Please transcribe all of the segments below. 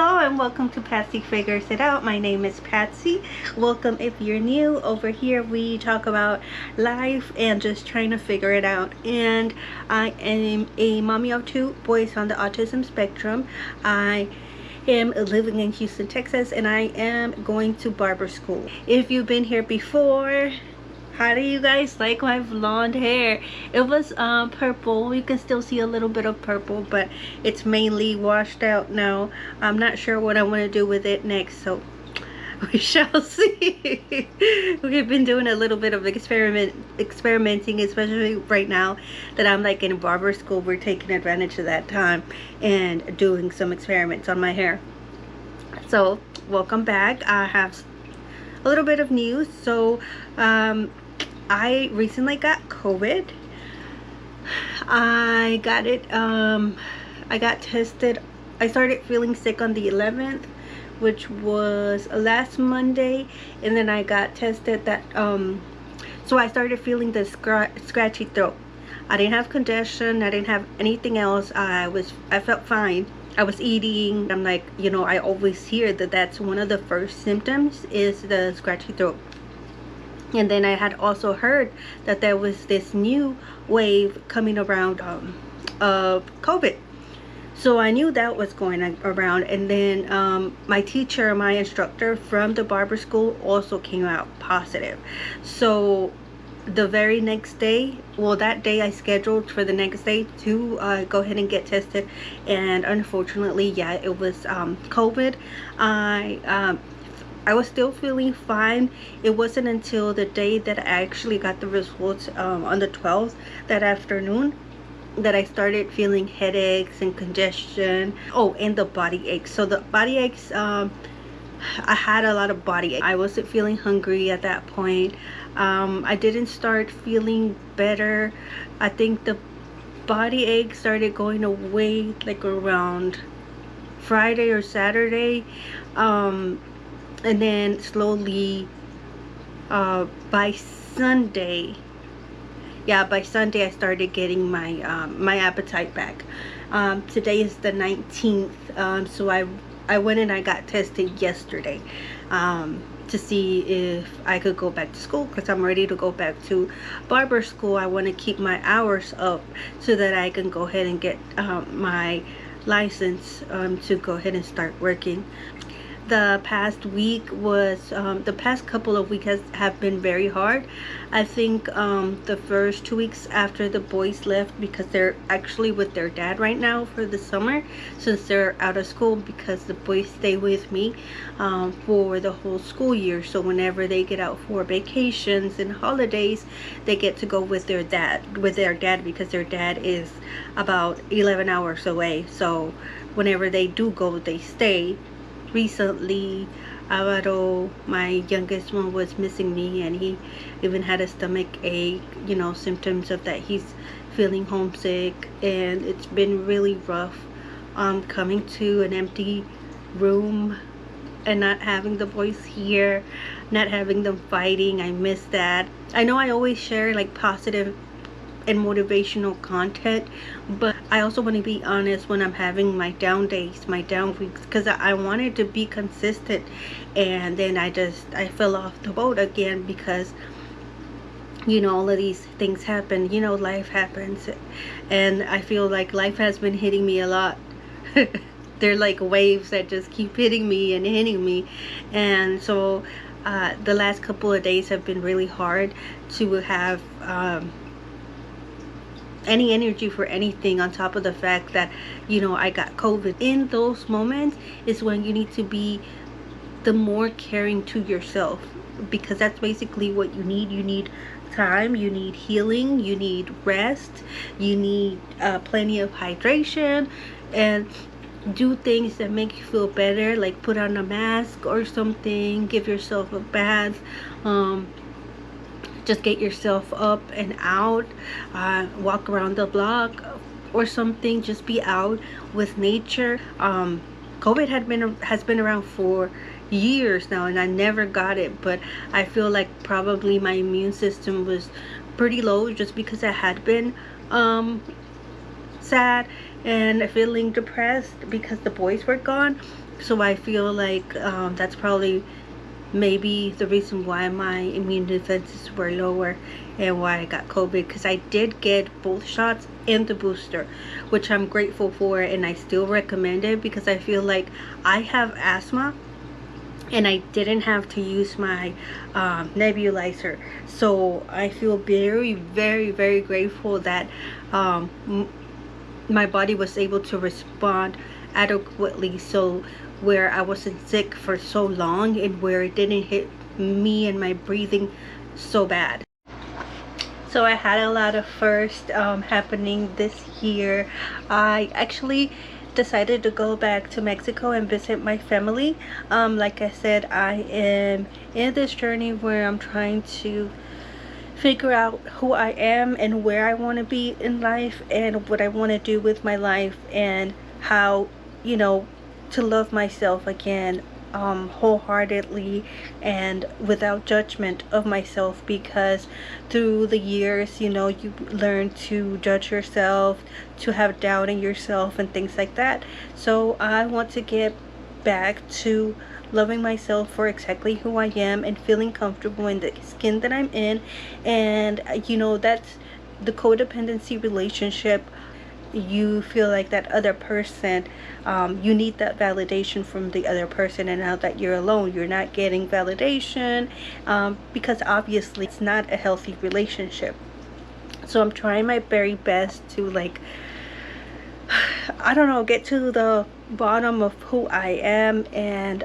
Hello and welcome to Patsy Figures It Out. My name is Patsy. Welcome if you're new. Over here we talk about life and just trying to figure it out. And I am a mommy of two boys on the autism spectrum. I am living in Houston, Texas, and I am going to barber school. If you've been here before, how do you guys like my blonde hair? It was purple. You can still see a little bit of purple, but it's mainly washed out now. I'm not sure what I want to do with it next, so we shall see. We've been doing a little bit of experimenting, especially right now that I'm like in barber school. We're taking advantage of that time and doing some experiments on my hair. So welcome back. I have a little bit of news. So I recently got COVID. I got it, I got tested. I started feeling sick on the 11th, which was last Monday, and then I got tested that, so I started feeling the scratchy throat. I didn't have congestion, I didn't have anything else. I felt fine. I was eating. I'm like, you know, I always hear that that's one of the first symptoms is the scratchy throat. And then I had also heard that there was this new wave coming around of COVID. So I knew that was going around. And then my teacher, my instructor from the barber school also came out positive. So the very next day, well, that day I scheduled for the next day to go ahead and get tested. And unfortunately, yeah, it was COVID. I was still feeling fine. It wasn't until the day that I actually got the results on the 12th, that afternoon, that I started feeling headaches and congestion. Oh, and the body aches. So the body aches, I had a lot of body ache. I wasn't feeling hungry at that point. I didn't start feeling better. I think the body ache started going away like around Friday or Saturday. And then slowly by Sunday, by Sunday I started getting my my appetite back. Today is the 19th, so I went and I got tested yesterday to see if I could go back to school, because I'm ready to go back to barber school. I want to keep my hours up so that I can go ahead and get my license to go ahead and start working. The past week was the past couple of weeks have been very hard. I think the first 2 weeks after the boys left, because they're actually with their dad right now for the summer, since they're out of school, because the boys stay with me for the whole school year. So whenever they get out for vacations and holidays, they get to go with their dad because their dad is about 11 hours away. So whenever they do go, they stay. Recently, Alvaro, my youngest one, was missing me, and he even had a stomach ache, you know, symptoms of that he's feeling homesick. And it's been really rough coming to an empty room and not having the boys here, not having them fighting. I miss that. I know I always share like positive and motivational content, but I also want to be honest when I'm having my down days, my down weeks, because I wanted to be consistent, and then I fell off the boat again because, you know, all of these things happen. You know, life happens, and I feel like life has been hitting me a lot. They're like waves that just keep hitting me and hitting me. And so the last couple of days have been really hard to have any energy for anything, on top of the fact that, you know, I got COVID. In those moments is when you need to be the more caring to yourself, because that's basically what you need. You need time, you need healing, you need rest, you need plenty of hydration, and do things that make you feel better, like put on a mask or something, give yourself a bath, just get yourself up and out, walk around the block or something. Just be out with nature. COVID has been around for years now, and I never got it, but I feel like probably my immune system was pretty low just because I had been sad and feeling depressed because the boys were gone. So I feel like that's probably maybe the reason why my immune defenses were lower and why I got COVID, because I did get both shots and the booster, which I'm grateful for, and I still recommend it because I feel like I have asthma and I didn't have to use my nebulizer. So I feel very, very, very grateful that my body was able to respond adequately, so where I wasn't sick for so long and where it didn't hit me and my breathing so bad. So I had a lot of first happening this year. I actually decided to go back to Mexico and visit my family. Like I said, I am in this journey where I'm trying to figure out who I am and where I want to be in life and what I want to do with my life, and how, you know, to love myself again, wholeheartedly and without judgment of myself, because through the years, you know, you learn to judge yourself, to have doubt in yourself and things like that. So I want to get back to loving myself for exactly who I am and feeling comfortable in the skin that I'm in. And you know, that's the codependency relationship. You feel like that other person, you need that validation from the other person, and now that you're alone, you're not getting validation, because obviously it's not a healthy relationship. So I'm trying my very best to, like, I don't know, get to the bottom of who I am and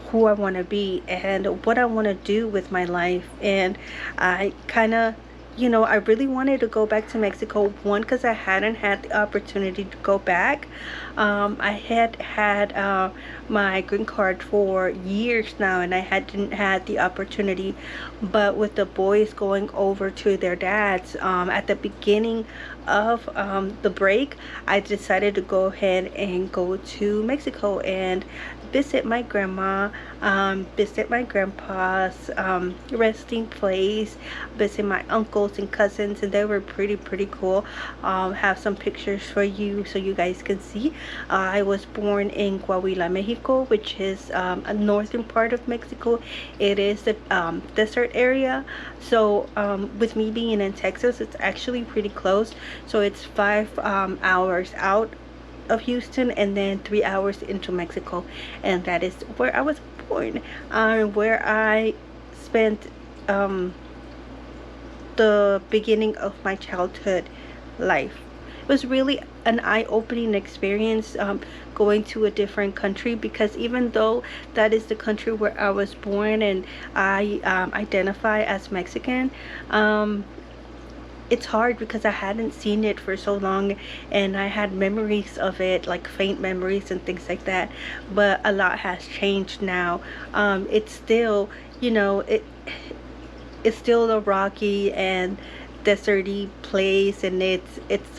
who I want to be and what I want to do with my life. And I kind of, you know, I really wanted to go back to Mexico, one, because I hadn't had the opportunity to go back. I had my green card for years now, and I hadn't had the opportunity. But with the boys going over to their dads at the beginning of the break, I decided to go ahead and go to Mexico and visit my grandma, visit my grandpa's resting place, visit my uncles and cousins, and they were pretty cool. Have some pictures for you so you guys can see. I was born in Coahuila, Mexico, which is a northern part of Mexico. It is the desert area. So with me being in Texas, it's actually pretty close. So it's 5 hours out of Houston and then 3 hours into Mexico, and that is where I was born, where I spent the beginning of my childhood life. It was really an eye-opening experience, going to a different country, because even though that is the country where I was born and I identify as Mexican, it's hard because I hadn't seen it for so long, and I had memories of it, like faint memories and things like that. But a lot has changed now. It's still, you know, it's still a rocky and deserty place, and it's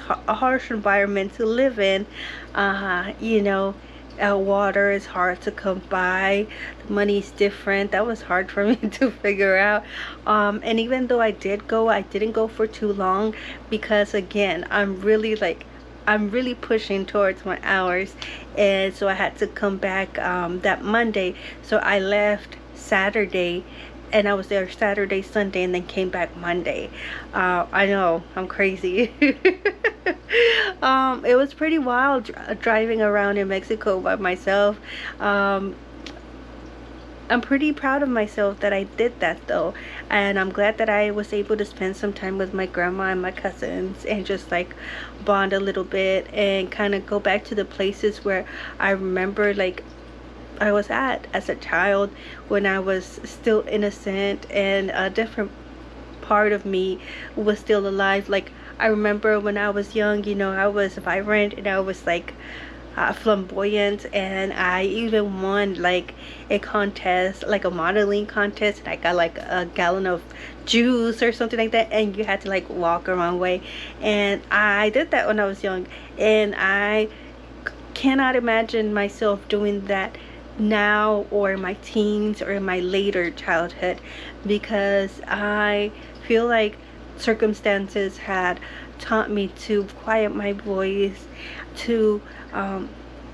a harsh environment to live in. You know, water is hard to come by, the money's different. That was hard for me to figure out. And even though I did go, I didn't go for too long, because again, I'm really pushing towards my hours, and so I had to come back that Monday. So I left Saturday, and I was there Saturday, Sunday, and then came back Monday. I know, I'm crazy. It was pretty wild driving around in Mexico by myself. I'm pretty proud of myself that I did that though, and I'm glad that I was able to spend some time with my grandma and my cousins and just like bond a little bit and kind of go back to the places where I remember, like, I was at as a child, when I was still innocent and a different part of me was still alive. Like, I remember when I was young, you know, I was vibrant and I was like flamboyant, and I even won like a contest, like a modeling contest, and I got like a gallon of juice or something like that, and you had to like walk a wrong way, and I did that when I was young, and I cannot imagine myself doing that now or in my teens or in my later childhood, because I feel like circumstances had taught me to quiet my voice, to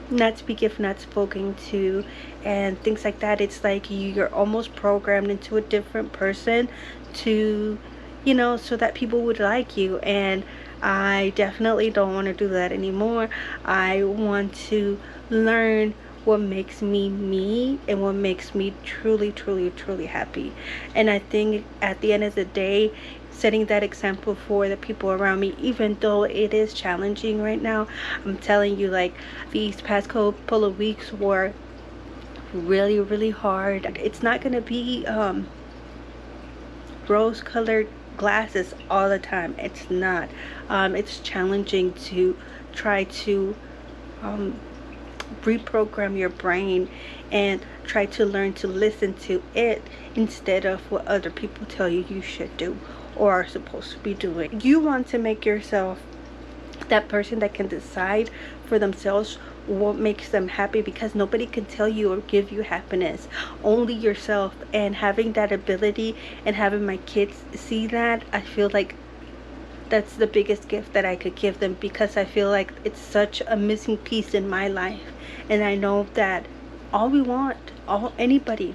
not speak if not spoken to, and things like that. It's like you're almost programmed into a different person to, you know, so that people would like you. And I definitely don't want to do that anymore. I want to learn what makes me me and what makes me truly, truly, truly happy. And I think at the end of the day, setting that example for the people around me, even though it is challenging right now, I'm telling you, like, these past couple of weeks were really, really hard. It's not gonna be rose colored glasses all the time. It's not. It's challenging to try to reprogram your brain and try to learn to listen to it instead of what other people tell you you should do or are supposed to be doing. You want to make yourself that person that can decide for themselves what makes them happy, because nobody can tell you or give you happiness, only yourself. And having that ability and having my kids see that, I feel like that's the biggest gift that I could give them, because I feel like it's such a missing piece in my life. And I know that all we want, everybody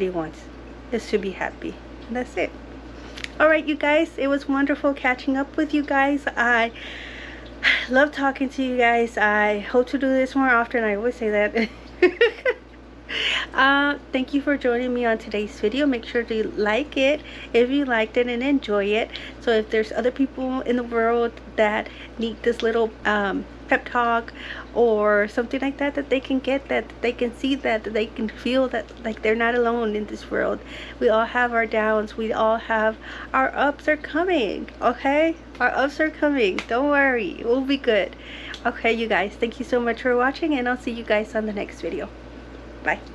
wants is to be happy. And that's it. All right, you guys, it was wonderful catching up with you guys. I love talking to you guys. I hope to do this more often. I always say that. Thank you for joining me on today's video. Make sure to like it if you liked it and enjoy it. So if there's other people in the world that need this little pep talk or something like that, that they can get, that they can see, that they can feel that like they're not alone in this world. We all have our downs, we all have our ups are coming. Okay, our ups are coming, don't worry, we'll be good. Okay, you guys, thank you so much for watching, and I'll see you guys on the next video. Bye.